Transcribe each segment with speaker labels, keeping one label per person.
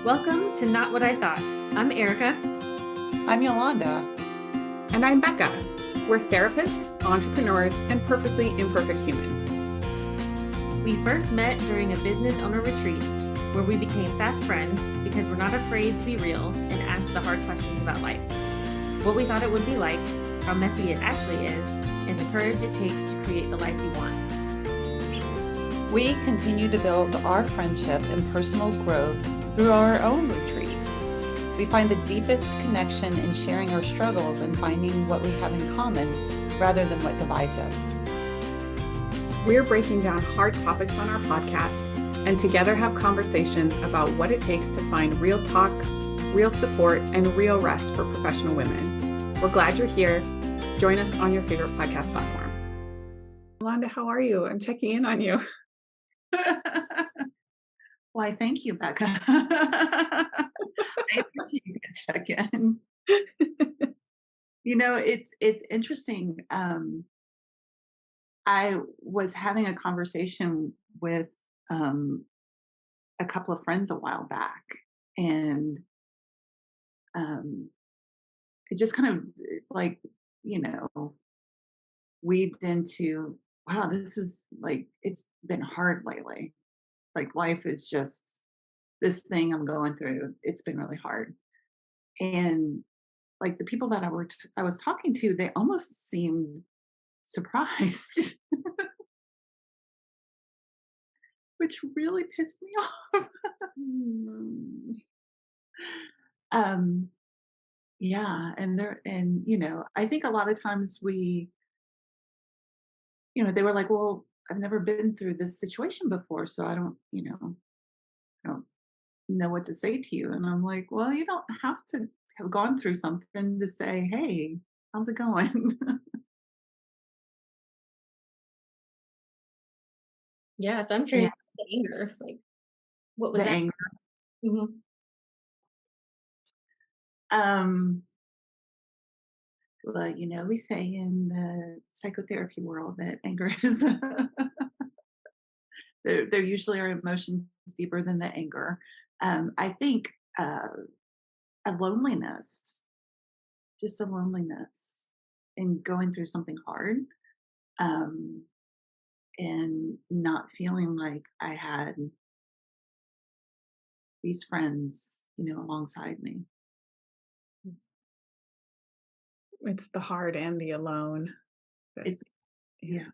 Speaker 1: Welcome to Not What I Thought. I'm Erika.
Speaker 2: I'm Yolanda.
Speaker 3: And I'm Becca. We're therapists, entrepreneurs, and perfectly imperfect humans.
Speaker 1: We first met during a business owner retreat where we became fast friends because we're not afraid to be real and ask the hard questions about life. What we thought it would be like, how messy it actually is, and the courage it takes to create the life we want.
Speaker 2: We continue to build our friendship and personal growth through our own retreats. We find the deepest connection in sharing our struggles and finding what we have in common rather than what divides us.
Speaker 3: We're breaking down hard topics on our podcast and together have conversations about what it takes to find real talk, real support, and real rest for professional women. We're glad you're here. Join us on your favorite podcast platform. Yolanda, how are you? I'm checking in on you.
Speaker 4: Why, thank you, Becca. I appreciate you check in. It's interesting. I was having a conversation with a couple of friends a while back, and it just kind of weaved into, wow, this is it's been hard lately. Life is just this thing I'm going through. It's been really hard. And the people that I was talking to, they almost seemed surprised, which really pissed me off. Yeah. I think a lot of times they were like, well, I've never been through this situation before, so I don't know what to say to you. And I'm like, well, you don't have to have gone through something to say, hey, how's it going?
Speaker 1: Yeah, so I'm curious about the anger. What was
Speaker 4: The
Speaker 1: that?
Speaker 4: anger.
Speaker 1: Mm-hmm.
Speaker 4: Well, we say in the psychotherapy world that anger is there usually are emotions deeper than the anger. I think a loneliness, just a loneliness in going through something hard, and not feeling like I had these friends, alongside me.
Speaker 3: It's the hard and the alone.
Speaker 4: It's yeah.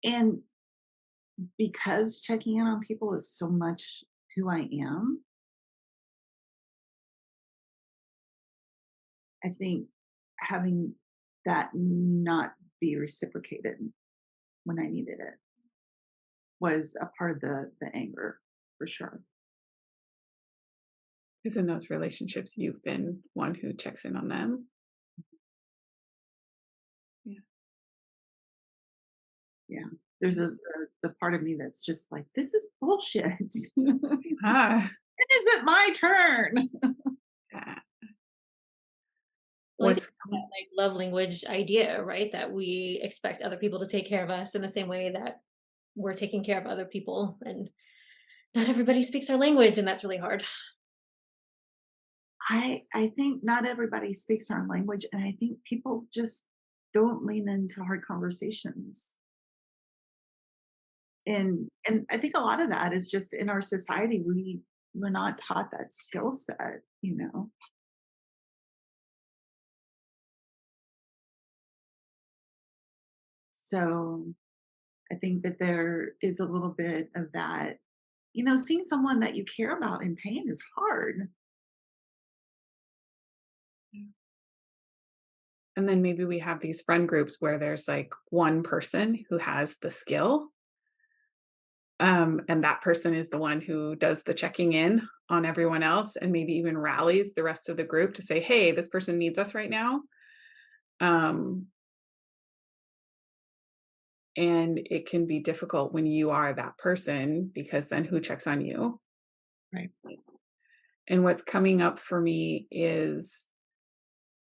Speaker 4: And because checking in on people is so much who I am, I think having that not be reciprocated when I needed it was a part of the anger, for sure.
Speaker 3: Because in those relationships, you've been one who checks in on them.
Speaker 4: Yeah. There's the part of me that's just like, this is bullshit.
Speaker 3: Ah.
Speaker 4: When is it my turn?
Speaker 3: Yeah.
Speaker 1: Well, I think that love language idea, right? That we expect other people to take care of us in the same way that we're taking care of other people, and not everybody speaks our language, and that's really hard.
Speaker 4: I think not everybody speaks our language, and I think people just don't lean into hard conversations. And I think a lot of that is just in our society, we're not taught that skill set. So I think that there is a little bit of that. Seeing someone that you care about in pain is hard.
Speaker 3: And then maybe we have these friend groups where there's one person who has the skill. And that person is the one who does the checking in on everyone else and maybe even rallies the rest of the group to say, hey, this person needs us right now. And it can be difficult when you are that person, because then who checks on you?
Speaker 4: Right.
Speaker 3: And what's coming up for me is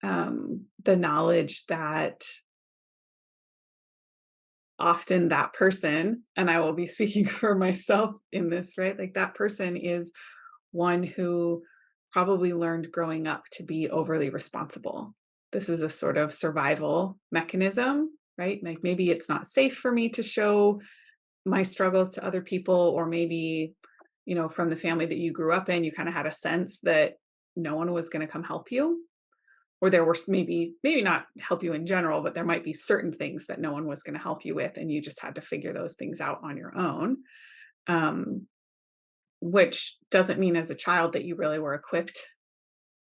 Speaker 3: the knowledge that often that person, and I will be speaking for myself in this, right? That person is one who probably learned growing up to be overly responsible. This is a sort of survival mechanism, right? Like maybe it's not safe for me to show my struggles to other people, or maybe, from the family that you grew up in, you kind of had a sense that no one was going to come help you, or there were maybe not help you in general, but there might be certain things that no one was going to help you with, and you just had to figure those things out on your own. Um, which doesn't mean as a child that you really were equipped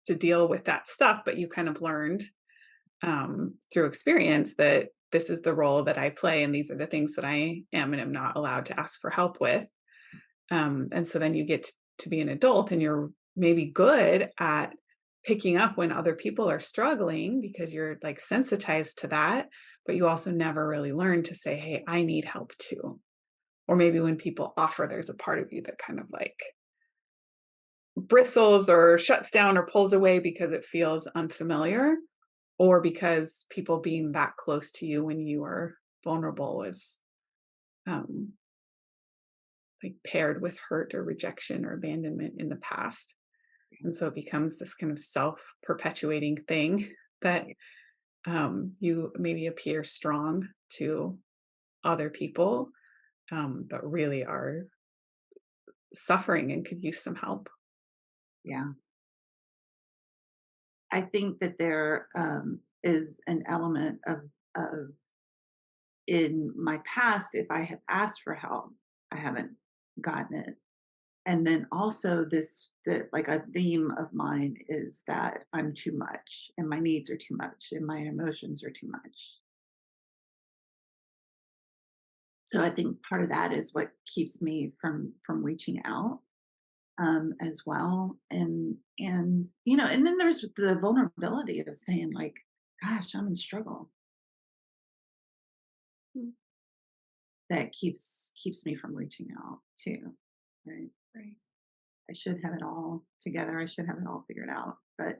Speaker 3: to deal with that stuff, but you kind of learned through experience that this is the role that I play, and these are the things that I am and am not allowed to ask for help with. And so then you get to be an adult, and you're maybe good at picking up when other people are struggling because you're like sensitized to that, but you also never really learn to say, hey, I need help too. Or maybe when people offer, there's a part of you that kind of like bristles or shuts down or pulls away because it feels unfamiliar, or because people being that close to you when you are vulnerable is um, like paired with hurt or rejection or abandonment in the past. And so it becomes this kind of self-perpetuating thing that you maybe appear strong to other people, but really are suffering and could use some help.
Speaker 4: Yeah. I think that there is an element of in my past, if I have asked for help, I haven't gotten it. And then also this that like a theme of mine is that I'm too much and my needs are too much and my emotions are too much. So I think part of that is what keeps me from reaching out as well. And then there's the vulnerability of saying like, gosh, I'm in struggle.
Speaker 3: Mm.
Speaker 4: That keeps me from reaching out too. Right.
Speaker 3: Right.
Speaker 4: I should have it all together. I should have it all figured out, but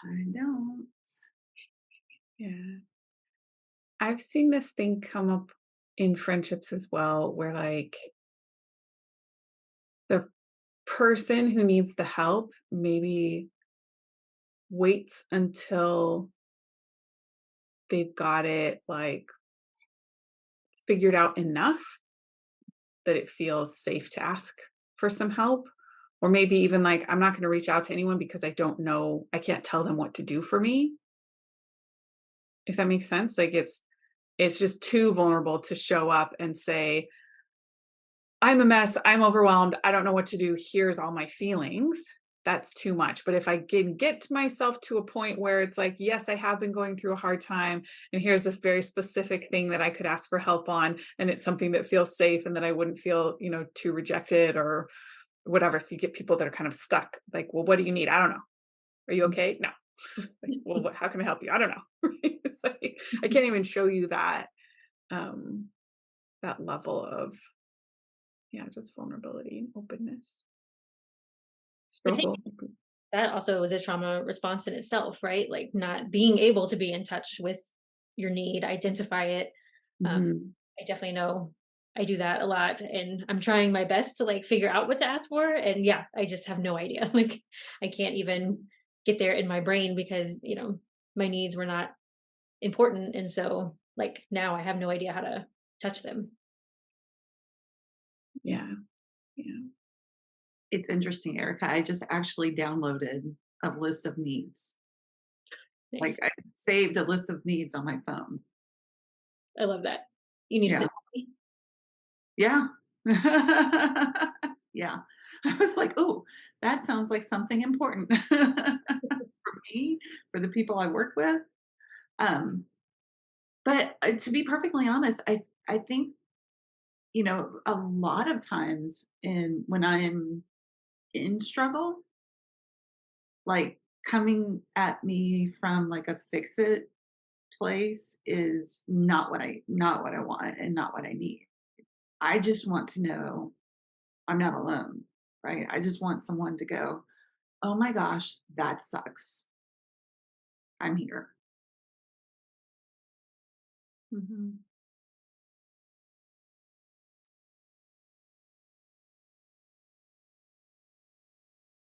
Speaker 4: I don't.
Speaker 3: Yeah. I've seen this thing come up in friendships as well, where like the person who needs the help maybe waits until they've got it like figured out enough that it feels safe to ask for some help. Or maybe even like, I'm not going to reach out to anyone because I don't know, I can't tell them what to do for me. If that makes sense. Like it's just too vulnerable to show up and say, I'm a mess, I'm overwhelmed, I don't know what to do, here's all my feelings. That's too much. But if I can get myself to a point where it's like, yes, I have been going through a hard time, and here's this very specific thing that I could ask for help on, and it's something that feels safe and that I wouldn't feel, too rejected or whatever. So you get people that are kind of stuck, like, well, what do you need? I don't know. Are you okay? No. Like, well, how can I help you? I don't know. It's like, I can't even show you um, that level of, yeah, just vulnerability and openness,
Speaker 1: But take
Speaker 3: struggle.
Speaker 1: that also is a trauma response in itself, right? Like not being able to be in touch with your need, identify it. Um,
Speaker 3: Mhm.
Speaker 1: I definitely know I do that a lot, and I'm trying my best to like figure out what to ask for. And yeah, I just have no idea. Like I can't even get there in my brain because, my needs were not important. And so like now I have no idea how to touch them.
Speaker 3: Yeah, yeah.
Speaker 4: It's interesting, Erica. I just actually downloaded a list of needs. Like
Speaker 1: Nice.
Speaker 4: I saved a list of needs on my phone.
Speaker 1: I love that. You need to
Speaker 4: Yeah.
Speaker 1: send it to me.
Speaker 4: Yeah. Yeah. I was like, oh, that sounds like something important for me, for the people I work with. Um, but to be perfectly honest, I think, a lot of times when I'm in struggle, like coming at me from like a fix it place is not what I want and not what I need. I just want to know I'm not alone, right? I just want someone to go, "Oh my gosh, that sucks. I'm here."
Speaker 3: Mhm.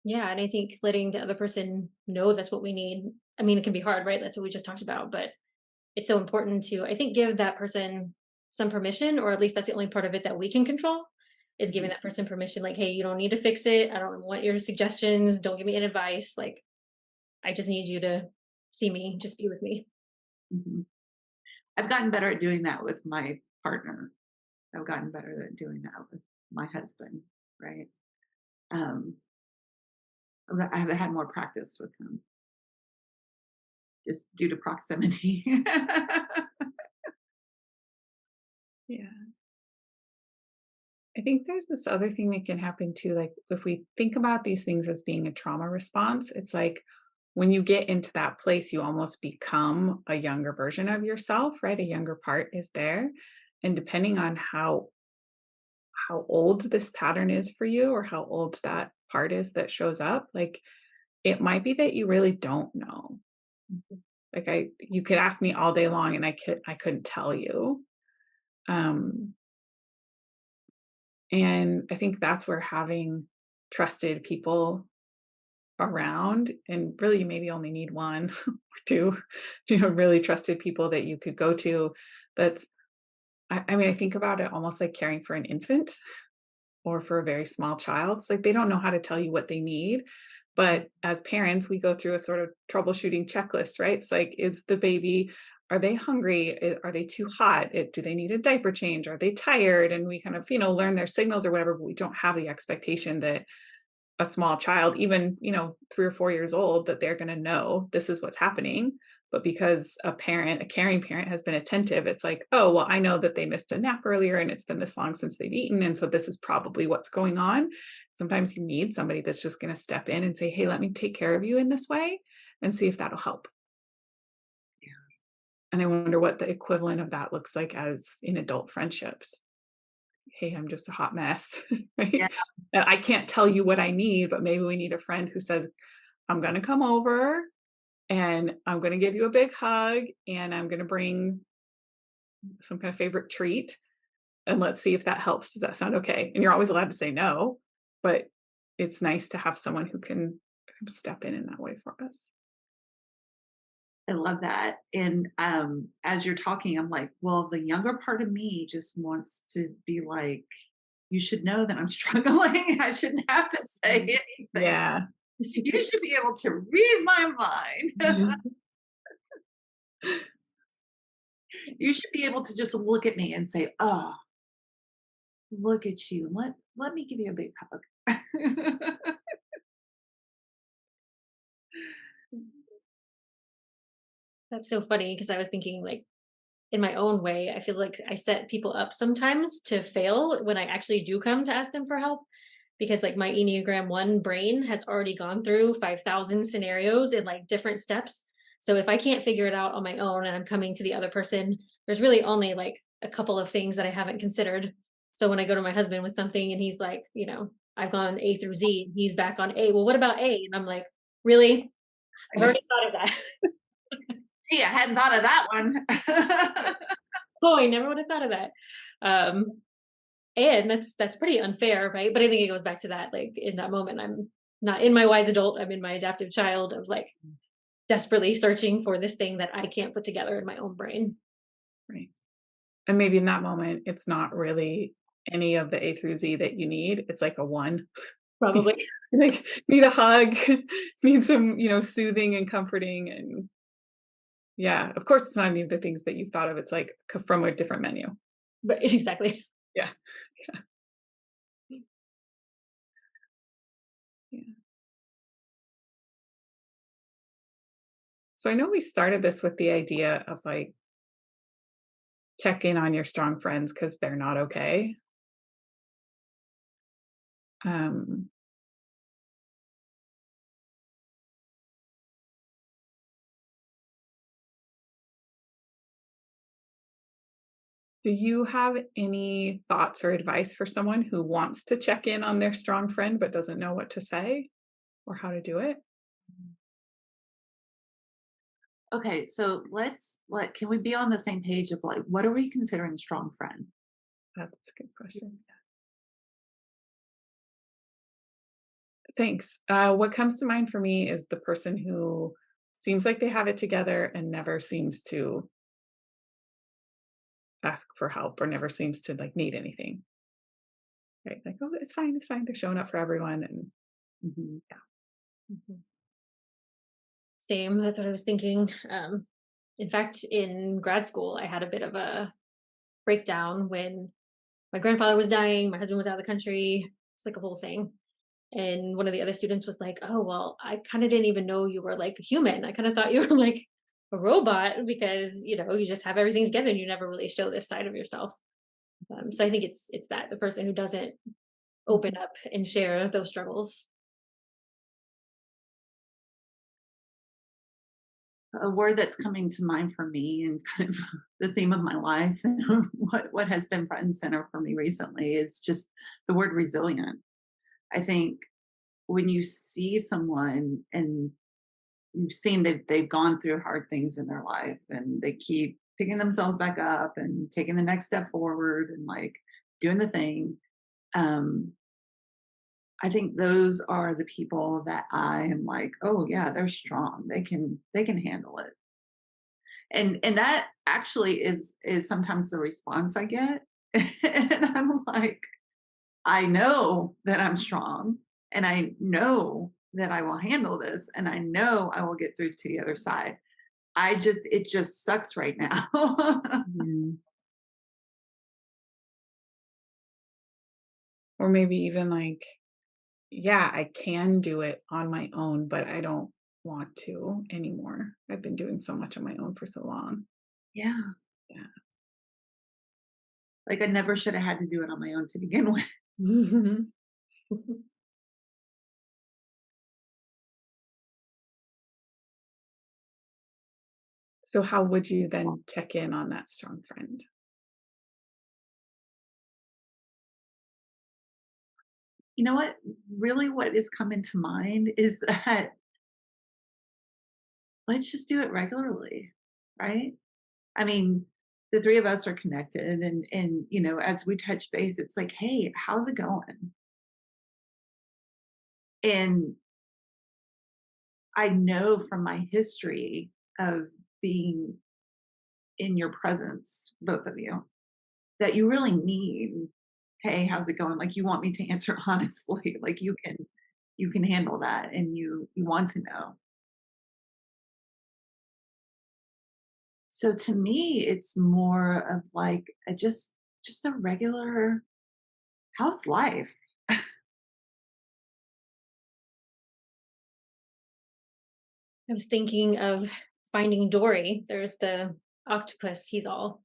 Speaker 5: Yeah, and I think letting the other person know that's what we need. I mean, it can be hard, right? That's what we just talked about, but it's so important to, I think, give that person some permission, or at least that's the only part of it that we can control, is giving
Speaker 4: Mhm,
Speaker 5: that person permission. Like, hey, you don't need to fix it. I don't want your suggestions. Don't give me any advice. Like, I just need you to see me, just be with me.
Speaker 4: mhm. I've gotten better at doing that with my partner. I've gotten better at doing that with my husband, right? Um, I've had more practice with him just due to proximity.
Speaker 3: Yeah. I think there's this other thing that can happen too. Like, if we think about these things as being a trauma response, it's like when you get into that place, you almost become a younger version of yourself, right? A younger part is there. And depending on how old this pattern is for you, or how old that part is that shows up, like it might be that you really don't know. Like, you could ask me all day long and I couldn't tell you. Um And I think that's where having trusted people around, and really you maybe only need one or two, really trusted people that you could go to. That's, I mean, I think about it almost like caring for an infant or for a very small child. It's like they don't know how to tell you what they need. But as parents, we go through a sort of troubleshooting checklist, right? It's like, is the baby, are they hungry? Are they too hot? Do they need a diaper change? Are they tired? And we kind of, learn their signals or whatever, but we don't have the expectation that a small child, even, 3 or 4 years old, that they're going to know this is what's happening. But because a caring parent has been attentive, it's like, oh, well, I know that they missed a nap earlier and it's been this long since they've eaten. And so this is probably what's going on. Sometimes you need somebody that's just going to step in and say, hey, let me take care of you in this way and see if that'll help. And I wonder what the equivalent of that looks like as in adult friendships. Hey, I'm just a hot mess,
Speaker 4: Yeah.
Speaker 3: right? And I can't tell you what I need, but maybe we need a friend who says, I'm going to come over and I'm going to give you a big hug and I'm going to bring some kind of favorite treat and let's see if that helps. Does that sound okay? And you're always allowed to say no, but it's nice to have someone who can step in that way for us.
Speaker 4: I love that. And as you're talking, I'm like, well, the younger part of me just wants to be like, you should know that I'm struggling. I shouldn't have to say anything.
Speaker 3: Yeah.
Speaker 4: You should be able to read my mind. You should be able to just look at me and say, oh, look at you. Let me give you a big hug.
Speaker 5: That's so funny because I was thinking, like, in my own way, I feel like I set people up sometimes to fail when I actually do come to ask them for help, because like my Enneagram 1 brain has already gone through 5,000 scenarios in like different steps. So if I can't figure it out on my own and I'm coming to the other person, there's really only like a couple of things that I haven't considered. So when I go to my husband with something and he's like, I've gone A through Z, he's back on A. Well, what about A? And I'm like, really? I've already thought of that.
Speaker 4: Gee, I hadn't thought of that one.
Speaker 5: Oh, I never would have thought of that. Um, and that's pretty unfair, right? But I think it goes back to that, like in that moment, I'm not in my wise adult, I'm in my adaptive child of like desperately searching for this thing that I can't put together in my own brain.
Speaker 3: Right. And maybe in that moment, it's not really any of the A through Z that you need. It's like a one.
Speaker 5: Probably.
Speaker 3: Like, need a hug, need some, soothing and comforting. And yeah, of course, it's not any of the things that you've thought of. It's like from a different menu.
Speaker 5: But exactly.
Speaker 3: Yeah. Yeah. So I know we started this with the idea of like, check in on your strong friends because they're not okay. Um, do you have any thoughts or advice for someone who wants to check in on their strong friend but doesn't know what to say or how to do it?
Speaker 4: Okay, so can we be on the same page of like, what are we considering a strong friend?
Speaker 3: That's a good question. Thanks. What comes to mind for me is the person who seems like they have it together and never seems to ask for help or never seems to like need anything. Right? Like, oh, it's fine, it's fine. They're showing up for everyone, and
Speaker 4: Mhm.
Speaker 5: Mhm. Same, that's what I was thinking. In fact, in grad school, I had a bit of a breakdown when my grandfather was dying, my husband was out of the country. It's like a whole thing. And one of the other students was like, "Oh, well, I kind of didn't even know you were like a human. I kind of thought you were like a robot because, you just have everything together and you never really show this side of yourself." So I think it's that the person who doesn't open
Speaker 4: Mhm.
Speaker 5: up and share those struggles.
Speaker 4: A word that's coming to mind for me and kind of the theme of my life and what has been front and center for me recently is just the word resilient. I think when you see someone and you've seen that they've gone through hard things in their life and they keep picking themselves back up and taking the next step forward and like doing the thing. um I think those are the people that I am like, oh yeah, they're strong, they can handle it. And that actually is sometimes the response I get. And I'm like, I know that I'm strong, and I know that I will handle this, and I know I will get through to the other side. It just sucks right now.
Speaker 3: Mhm. Or maybe even like, yeah, I can do it on my own, but I don't want to anymore. I've been doing so much on my own for so long.
Speaker 4: Yeah,
Speaker 3: Yeah.
Speaker 4: like I never should have had to do it on my own to begin with.
Speaker 3: So how would you then check in on that strong friend?
Speaker 4: You know what? Really, what is coming to mind is that let's just do it regularly, right? I mean, the 3 of us are connected and as we touch base, it's like, "Hey, how's it going?" And I know from my history of being in your presence, both of you, that you really need, "Hey, how's it going?" Like, you want me to answer honestly, like, you can handle that and you want to know. So to me, it's more of like just a regular, "How's life?"
Speaker 5: I was thinking of Finding Dory. There's the octopus. He's all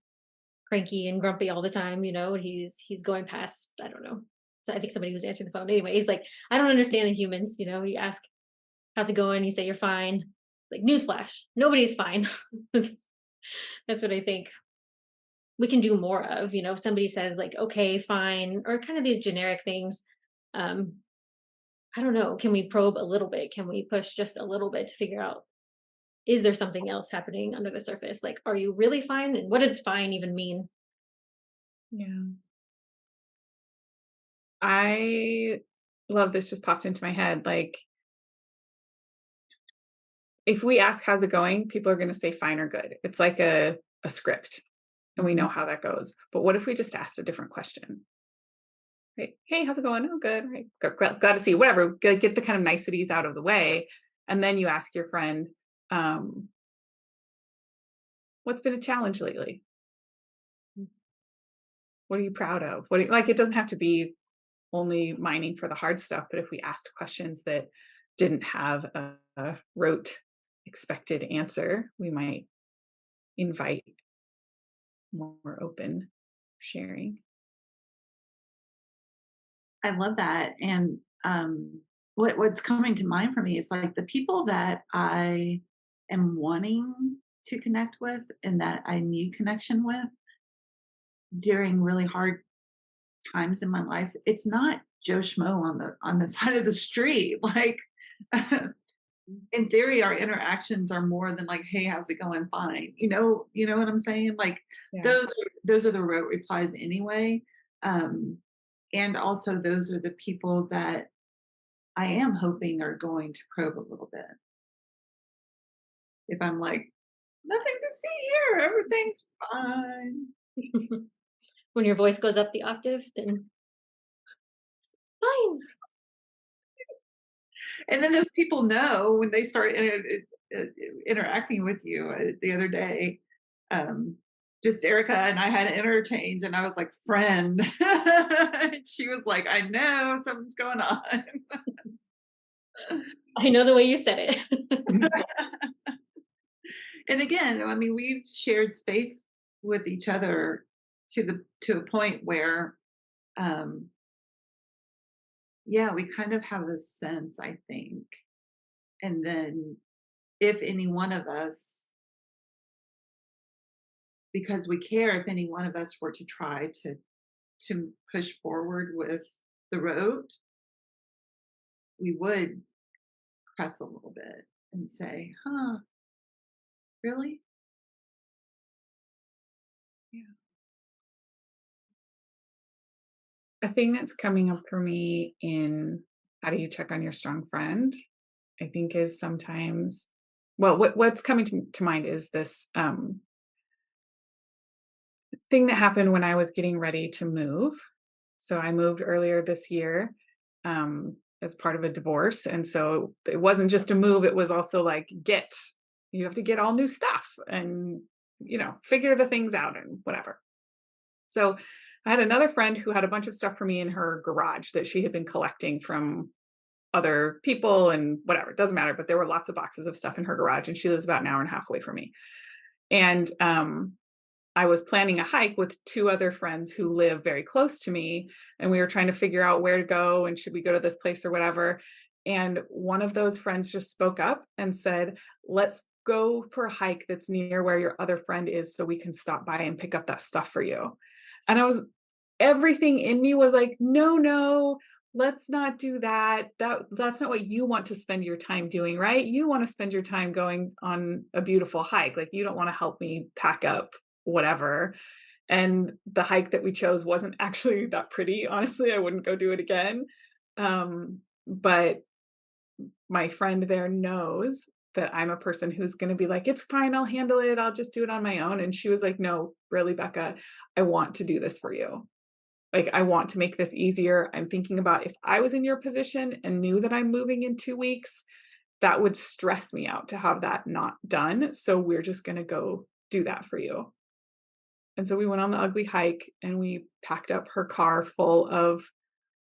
Speaker 5: cranky and grumpy all the time. He's going past, I don't know. So I think somebody was answering the phone. Anyway, he's like, I don't understand the humans. You ask, how's it going? You say you're fine. Like, newsflash, nobody's fine. That's what I think we can do more of. If somebody says like, okay, fine, or kind of these generic things. Um, I don't know. Can we probe a little bit? Can we push just a little bit to figure out, is there something else happening under the surface? Like, are you really fine? And what does fine even mean?
Speaker 3: Yeah. I love this just popped into my head. Like, if we ask how's it going, people are going to say fine or good. It's like a script and we know
Speaker 4: Mhm.
Speaker 3: how that goes. But what if we just asked a different question? Right? Hey, how's it going? Oh, good. Right. Glad to see you. Whatever. Get the kind of niceties out of the way. And then you ask your friend, um, what's been a challenge lately? What are you proud of? Like, it doesn't have to be only mining for the hard stuff, but if we asked questions that didn't have a rote expected answer, we might invite more open sharing.
Speaker 4: I love that, and, what's coming to mind for me is, like, the people that I am wanting to connect with and that I need connection with during really hard times in my life, it's not Joe Schmo on the side of the street, like, in theory, our interactions are more than like, "Hey, how's it going? Fine." You know what I'm saying? Like,
Speaker 3: Yeah.
Speaker 4: those are the rote replies anyway, um, and also those are the people that I am hoping are going to probe a little bit. If I'm like, nothing to see here, everything's fine.
Speaker 5: When your voice goes up the octave, then fine.
Speaker 4: And then those people know when they start interacting with you. The other day, um, just Erica and I had an interchange, and I was like, "Friend," and she was like, "I know something's going on."
Speaker 5: I know the way you said it.
Speaker 4: And again, I mean, we've shared space with each other to a point where, um, yeah, we kind of have a sense, I think. And then if any one of us, because we care, if any one of us were to try to push forward with the road, we would press a little bit and say, "Huh, really?" Yeah.
Speaker 3: A thing that's coming up for me in how do you check on your strong friend, I think is sometimes, well, what's coming to mind is this thing that happened when I was getting ready to move. So I moved earlier this year as part of a divorce. And so it wasn't just a move, it was also like, you have to get all new stuff and, figure the things out and whatever. So I had another friend who had a bunch of stuff for me in her garage that she had been collecting from other people and whatever. It doesn't matter, but there were lots of boxes of stuff in her garage, and she lives about an hour and a half away from me. And I was planning a hike with two other friends who live very close to me, and we were trying to figure out where to go and should we go to this place or whatever. And one of those friends just spoke up and said, "Let's go for a hike that's near where your other friend is so we can stop by and pick up that stuff for you." And everything in me was like, "No, no, let's not do that. That's not what you want to spend your time doing, right? You want to spend your time going on a beautiful hike. Like, you don't want to help me pack up whatever." And the hike that we chose wasn't actually that pretty. Honestly, I wouldn't go do it again. But my friend there knows that I'm a person who's going to be like, "It's fine, I'll handle it. I'll just do it on my own." And she was like, "No, really, Becca, I want to do this for you. Like, I want to make this easier. I'm thinking about if I was in your position and knew that I'm moving in 2 weeks, that would stress me out to have that not done. So we're just going to go do that for you." And so we went on the ugly hike and we packed up her car full of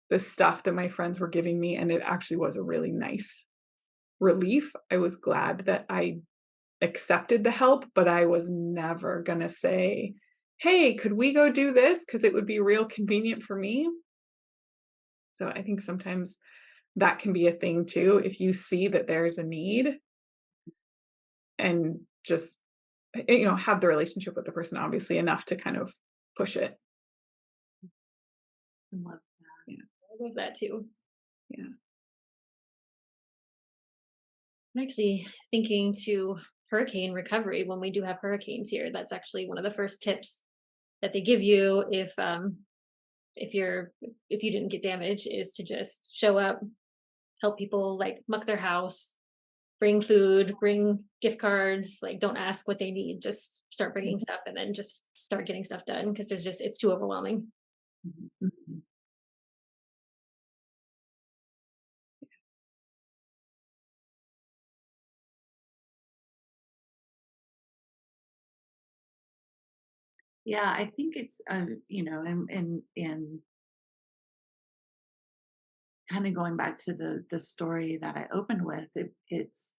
Speaker 3: the stuff that my friends were giving me. And it actually was a really nice relief. I was glad that I accepted the help, but I was never going to say, "Hey, could we go do this?" Because it would be real convenient for me. So I think sometimes that can be a thing too. If you see that there's a need and just, have the relationship with the person, obviously, enough to kind of push it.
Speaker 4: I love
Speaker 3: Yeah.
Speaker 5: I love that too.
Speaker 3: Yeah.
Speaker 5: I'm actually thinking to hurricane recovery when we do have hurricanes here. That's actually one of the first tips that they give you if you're if you didn't get damaged is to just show up, help people like muck their house, bring food, bring gift cards, like don't ask what they need, just start bringing stuff and then just start getting stuff done because it's too overwhelming.
Speaker 4: Mhm, mhm. Yeah, I think it's, and kind of going back to the story that I opened with, it's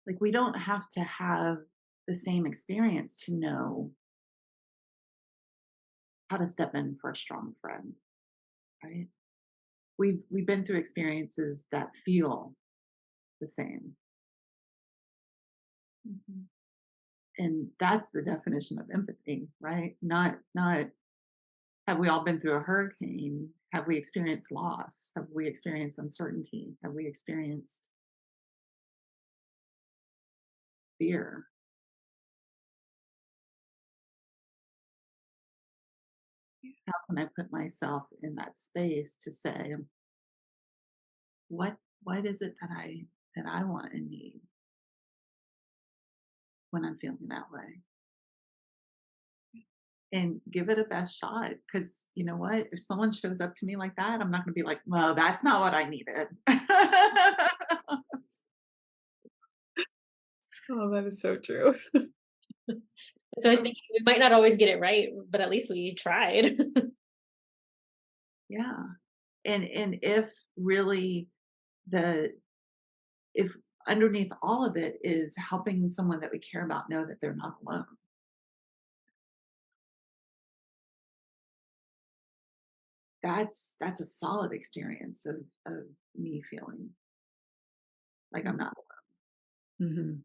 Speaker 4: like we don't have to have the same experience to know how to step in for a strong friend, right? We've been through experiences that feel the same. Mhm. And that's the definition of empathy, right? Not have we all been through a hurricane? Have we experienced loss? Have we experienced uncertainty? Have we experienced fear? How can I put myself in that space to say, what what is it that I want and need when I'm feeling that way? And give it a best shot, because you know what? If someone shows up to me like that, I'm not gonna be like, "Well, that's not what I needed."
Speaker 3: Oh, that is so true.
Speaker 5: So I was thinking we might not always get it right, but at least we tried.
Speaker 4: Yeah, and if really the if underneath all of it is helping someone that we care about know that they're not alone, that's a solid experience of me feeling like I'm not
Speaker 3: Mhm.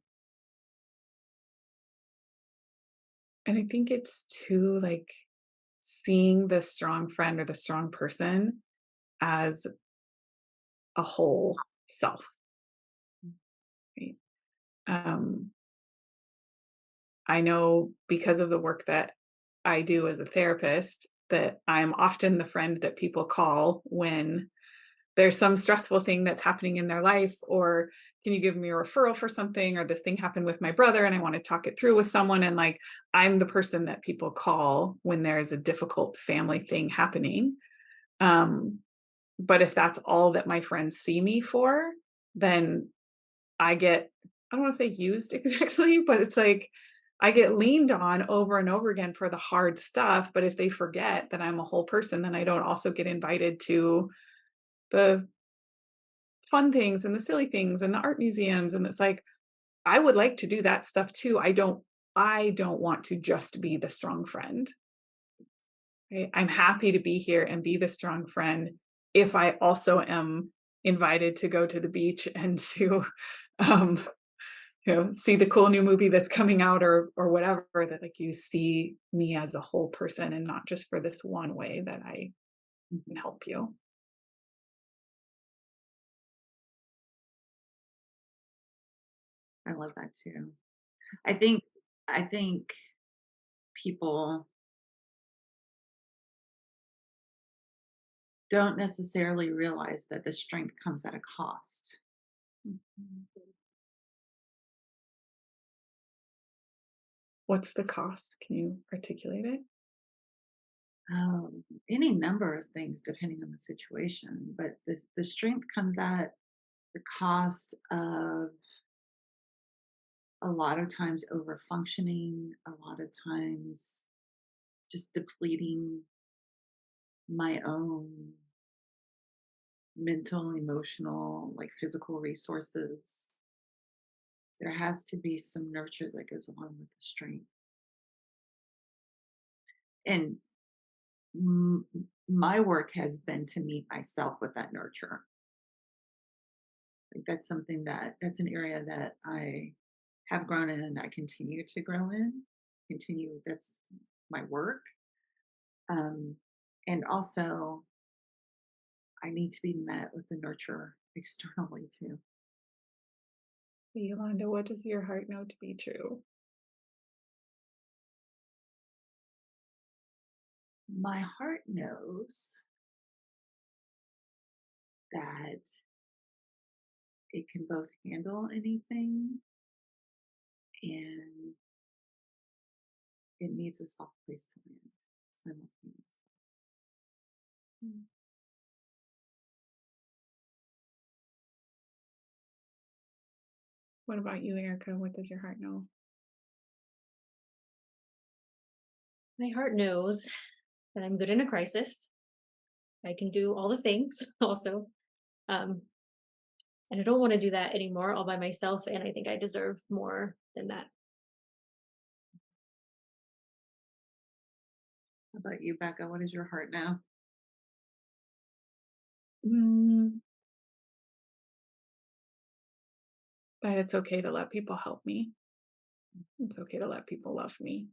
Speaker 3: And I think it's too like seeing the strong friend or the strong person as a whole self, right? Um, I know because of the work that I do as a therapist that I'm often the friend that people call when there's some stressful thing that's happening in their life, or can you give me a referral for something, or this thing happened with my brother and I want to talk it through with someone. And like, I'm the person that people call when there's a difficult family thing happening. Um, but if that's all that my friends see me for, then I get, I don't want to say used exactly, but it's like I get leaned on over and over again for the hard stuff. But if they forget that I'm a whole person, then I don't also get invited to the fun things and the silly things and the art museums. And it's like, I would like to do that stuff too. I don't want to just be the strong friend. Right? I'm happy to be here and be the strong friend if I also am invited to go to the beach and to um see the cool new movie that's coming out, or whatever, that like you see me as a whole person and not just for this one way that I can help you.
Speaker 4: I love that too. I think I think people don't necessarily realize that the strength comes at a cost.
Speaker 3: Mhm. What's the cost? Can you articulate it?
Speaker 4: Any number of things depending on the situation, but the strength comes at the cost of a lot of times over functioning, a lot of times just depleting my own mental, emotional, like physical resources. There has to be some nurture that goes along with the strength. And my work has been to meet myself with that nurture. Like that's an area that I have grown in and I continue to grow in. Continue That's my work. Um, and also I need to be met with the nurture externally too.
Speaker 3: Yolanda, what does your heart know to be true?
Speaker 4: My heart knows that it can both handle anything and it needs a soft place to land simultaneously.
Speaker 3: Mm. What about you, Erica? What does your heart know?
Speaker 5: My heart knows that I'm good in a crisis. I can do all the things also. Um, and I don't want to do that anymore all by myself. And I think I deserve more than that.
Speaker 4: How about you, Becca? What is your heart now?
Speaker 3: Mm, that it's okay to let people help me. It's okay to let people love me.